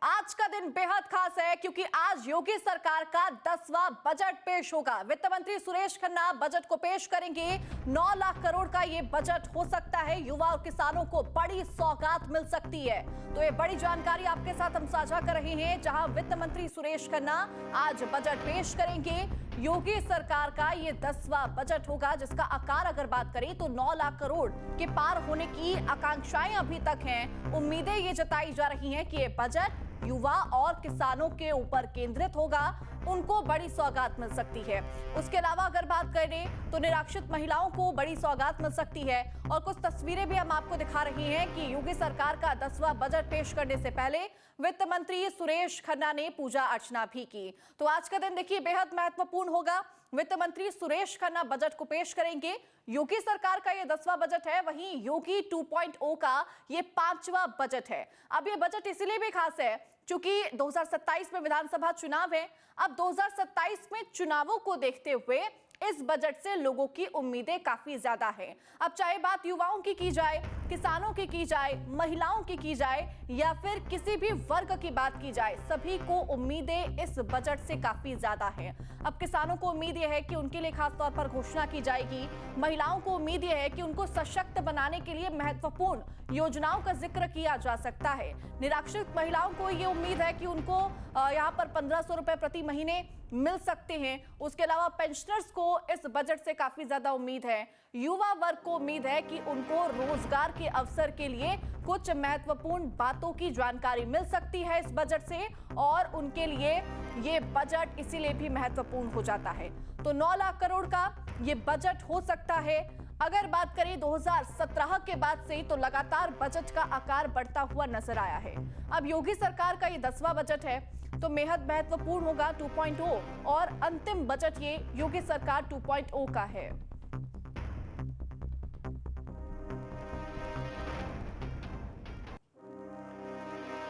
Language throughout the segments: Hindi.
आज का दिन बेहद खास है क्योंकि आज योगी सरकार का 10वां बजट पेश होगा। वित्त मंत्री सुरेश खन्ना बजट को पेश करेंगे। 9 लाख करोड़ का ये बजट हो सकता है। युवा और किसानों को बड़ी सौगात मिल सकती है। तो ये बड़ी जानकारी आपके साथ हम साझा कर रहे हैं, जहां वित्त मंत्री सुरेश खन्ना आज बजट पेश करेंगे। योगी सरकार का ये 10वां बजट होगा, जिसका आकार अगर बात करें तो 9 लाख करोड़ के पार होने की आकांक्षाएं अभी तक हैं। उम्मीदें ये जताई जा रही हैं कि ये बजट युवा और किसानों के ऊपर केंद्रित होगा, उनको बड़ी सौगात मिल सकती है। उसके अलावा अगर बात करें तो निराश्रित महिलाओं को बड़ी सौगात मिल सकती है। और कुछ तस्वीरें भी हम आपको दिखा रहे हैं कि योगी सरकार का 10वां बजट पेश करने से पहले वित्त मंत्री सुरेश खन्ना ने पूजा अर्चना भी की। तो आज का दिन देखिए बेहद महत्वपूर्ण होगा। वित्त मंत्री सुरेश खन्ना बजट को पेश करेंगे। योगी सरकार का ये 10वां बजट है, वहीं योगी 2.0 का ये 5वां बजट है। अब ये बजट इसलिए भी खास है क्योंकि 2027 में विधानसभा चुनाव है। अब 2027 में चुनावों को देखते हुए इस बजट से लोगों की उम्मीदें काफी ज्यादा हैं। अब चाहे बात युवाओं की जाए, किसानों की जाए, महिलाओं की जाए या फिर किसी भी वर्ग की बात की जाए, सभी को उम्मीदें इस बजट से काफी ज्यादा हैं। अब किसानों को उम्मीद यह है कि उनके लिए खास तौर पर घोषणा की जाएगी। महिलाओं को उम्मीद यह है कि उनको सशक्त बनाने के लिए महत्वपूर्ण योजनाओं का जिक्र किया जा सकता है। निराश्रित महिलाओं को ये उम्मीद है कि उनको यहाँ पर 1500 रुपए प्रति महीने मिल सकते हैं। उसके अलावा पेंशनर्स को इस बजट से काफी ज्यादा उम्मीद है। युवा वर्ग को उम्मीद है कि उनको रोजगार के अवसर के लिए कुछ महत्वपूर्ण बातों की जानकारी मिल सकती है इस बजट से, और उनके लिए ये बजट इसीलिए भी महत्वपूर्ण हो जाता है। तो 9 लाख करोड़ का ये बजट हो सकता है। अगर बात करें 2017 के बाद से, तो लगातार बजट का आकार बढ़ता हुआ नजर आया है। अब योगी सरकार का ये 10वां बजट है तो बेहद महत्वपूर्ण होगा 2.0, और अंतिम बजट ये योगी सरकार 2.0 का है।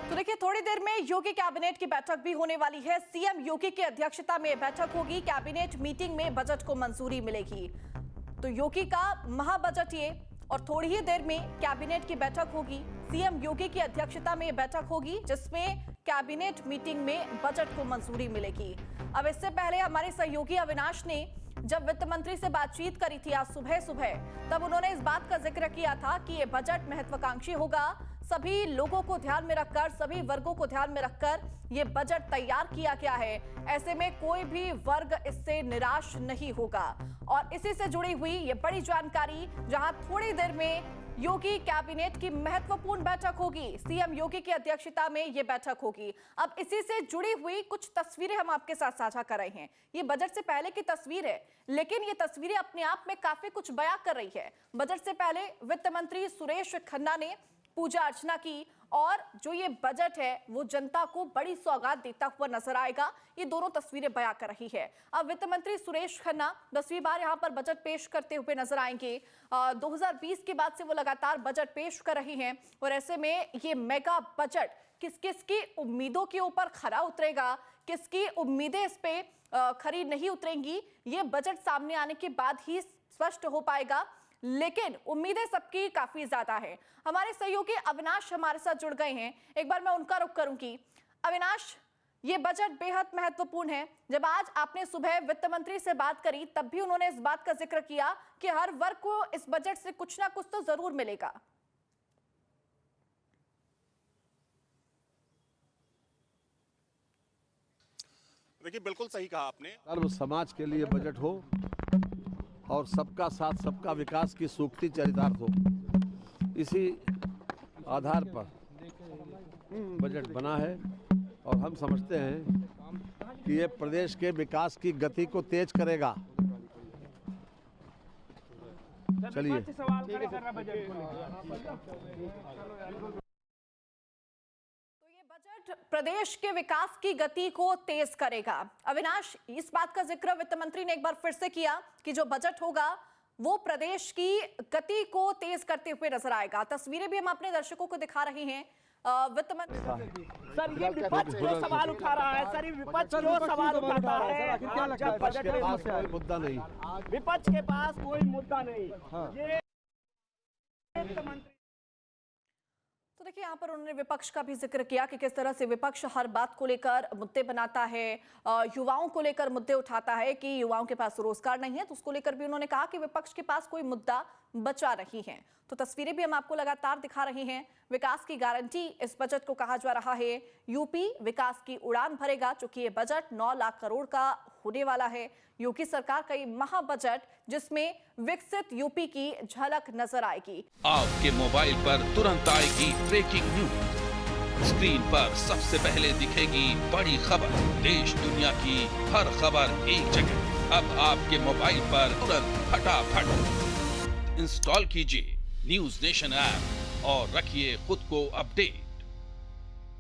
तो देखिए थोड़ी देर में योगी कैबिनेट की बैठक भी होने वाली है। सीएम योगी की अध्यक्षता में बैठक होगी। कैबिनेट मीटिंग में बजट को मंजूरी मिलेगी। तो योगी का महाबजट ये, और थोड़ी ही देर में कैबिनेट की बैठक होगी। सीएम योगी की अध्यक्षता में बैठक होगी जिसमें कैबिनेट मीटिंग में बजट को मंजूरी मिलेगी। अब इससे पहले हमारे सहयोगी अविनाश ने जब वित्त मंत्री से बातचीत करी थी आज सुबह, तब उन्होंने इस बात का जिक्र किया था कि यह बजट महत्वाकांक्षी होगा। सभी लोगों को ध्यान में रखकर, सभी वर्गों को ध्यान में रखकर यह बजट तैयार किया गया है। ऐसे में कोई भी वर्ग इससे निराश नहीं होगा। और इसी से जुड़ी हुई ये बड़ी जानकारी, जहां थोड़ी देर में योगी कैबिनेट की महत्वपूर्ण बैठक होगी। सीएम योगी की अध्यक्षता में यह बैठक होगी। अब इसी से जुड़ी हुई कुछ तस्वीरें हम आपके साथ साझा कर रहे हैं। ये बजट से पहले की तस्वीर है, लेकिन ये तस्वीरें अपने आप में काफी कुछ बयां कर रही है। बजट से पहले वित्त मंत्री सुरेश खन्ना ने पूजा अर्चना की, और जो ये बजट है वो जनता को बड़ी सौगात देता हुआ नजर आएगा। ये दोनों तस्वीरें बयां कर रही है। अब वित्त मंत्री सुरेश खन्ना 10वीं बार यहां पर बजट पेश करते हुए नजर आएंगे। 2020 के बाद से वो लगातार बजट पेश कर रहे हैं, और ऐसे में ये मेगा बजट किस किस की उम्मीदों के ऊपर खरा उतरेगा, किसकी उम्मीदें इस पे खरी नहीं उतरेंगी, ये बजट सामने आने के बाद ही स्पष्ट हो पाएगा। लेकिन उम्मीदें सबकी काफी ज्यादा है। हमारे सहयोगी अविनाश हमारे साथ जुड़ गए हैं। एक बार मैं उनका रुख करूंगी। अविनाश, ये बजट बेहद महत्वपूर्ण है। जब आज आपने सुबह वित्त मंत्री से बात करी, तब भी उन्होंने इस बात का जिक्र किया कि हर वर्ग को इस बजट से कुछ ना कुछ तो जरूर मिलेगा। देखिए बिल्कुल सही कहा आपने। सर्व समाज के लिए बजट हो और सबका साथ सबका विकास की सूक्ति चरितार्थ हो, इसी आधार पर बजट बना है। और हम समझते हैं कि ये प्रदेश के विकास की गति को तेज करेगा। चलिए प्रदेश के विकास की गति को तेज करेगा। अविनाश, इस बात का जिक्र वित्त मंत्री ने एक बार फिर से किया कि जो बजट होगा वो प्रदेश की गति को तेज करते हुए नजर आएगा। तस्वीरें भी हम अपने दर्शकों को दिखा रहे हैं। वित्त मंत्री सर, ये विपक्ष जो सवाल उठा रहा है, सर ये विपक्ष जो सवाल उठाता है, जब बजट में कोई मुद्दा नहीं, विपक्ष के पास कोई मुद्दा नहीं। ये वित्त मंत्री तो देखिए यहाँ पर उन्होंने विपक्ष का भी जिक्र किया कि किस तरह से विपक्ष हर बात को लेकर मुद्दे बनाता है, युवाओं को लेकर मुद्दे उठाता है कि युवाओं के पास रोजगार नहीं है, तो उसको लेकर भी उन्होंने कहा कि विपक्ष के पास कोई मुद्दा बचा नहीं है। तो तस्वीरें भी हम आपको लगातार दिखा रहे हैं। विकास की गारंटी इस बजट को कहा जा रहा है। यूपी विकास की उड़ान भरेगा, चूंकि ये बजट 9 लाख करोड़ का होने वाला है। योगी सरकार का ये महा बजट जिसमें विकसित यूपी की झलक नजर आएगी। आपके मोबाइल पर तुरंत आएगी ब्रेकिंग न्यूज। स्क्रीन पर सबसे पहले दिखेगी बड़ी खबर। देश दुनिया की हर खबर एक जगह। अब आपके मोबाइल पर तुरंत फटाफट इंस्टॉल कीजिए न्यूज नेशन ऐप और रखिए खुद को अपडेट।